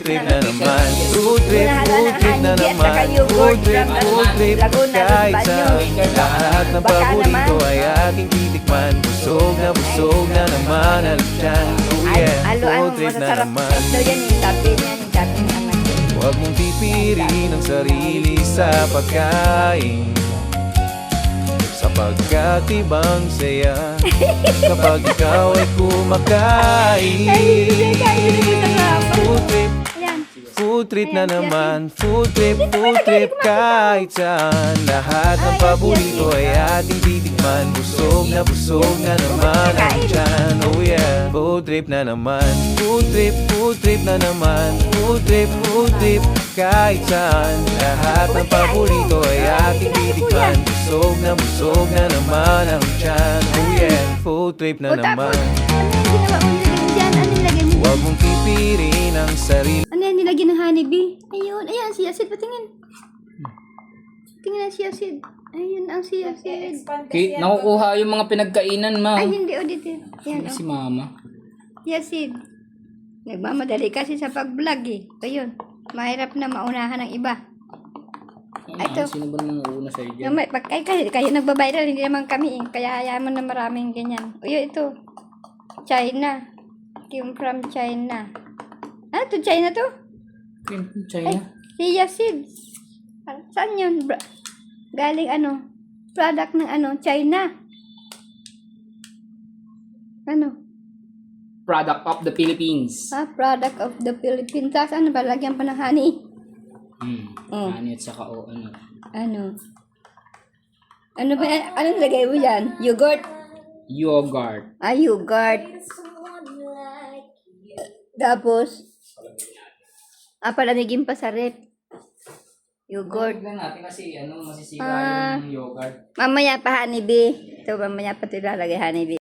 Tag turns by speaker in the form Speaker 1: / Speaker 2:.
Speaker 1: trip na naman, food trip na naman, food trip kahit saan. Lahat ng paborito ay aking titikman. Busog na naman ang tiyan. Oh yeah, food trip na naman. Huwag mong pipirin ang sarili sa pagkain, sapagkat ibang saya kapag ikaw ay kumakain. Food trip na naman, food trip kahit saan. Lahat ng paborito ay ating titikman. Busog na naman ang tiyan. Oh yeah, food trip na naman, food trip na naman, food trip kahit saan. Lahat ng paborito ay ating titikman. Busog na naman ang tiyan. Oh yeah, food trip na naman. Huwag mong pipirin ang sarili.
Speaker 2: Ano yan nilagyan ng honeybee? Ayun, ayan si Acid, patingin. Tingnan si Acid. Ayun ang si Acid.
Speaker 3: Nakukuha yung mga pinagkainan, ma.
Speaker 2: Ay, hindi, dito. Yan,
Speaker 3: Si mama.
Speaker 2: Si Acid. Nagmamadali kasi sa pag-vlog eh. Ayun, mahirap na maunahan ng iba.
Speaker 3: Ay,
Speaker 2: ito.
Speaker 3: Sino ba namang uuna sa'yo dyan?
Speaker 2: Kayo nagbabiral, hindi naman kami eh. Kaya hayaan mo na maraming ganyan. Ayun, ito. China. Came from China. Ah, to China to?
Speaker 3: China?
Speaker 2: Si Acid. Saan yun? Galing ano? Product ng ano? China. Ano?
Speaker 3: Product of the Philippines.
Speaker 2: Ah, product of the Philippines. Tapos ano ba? Lagyan pa ng honey.
Speaker 3: Honey at saka ano.
Speaker 2: Ano? Ano ba? Anong lagay mo yan? Yogurt?
Speaker 3: Yogurt.
Speaker 2: Ah, yogurt. Tapos, palamigin pa sa rep. Yogurt.
Speaker 3: Huwag natin kasi masisira yung yogurt.
Speaker 2: Mamaya pa honeybee. Ito, mamaya pa ito lalagay honeybee.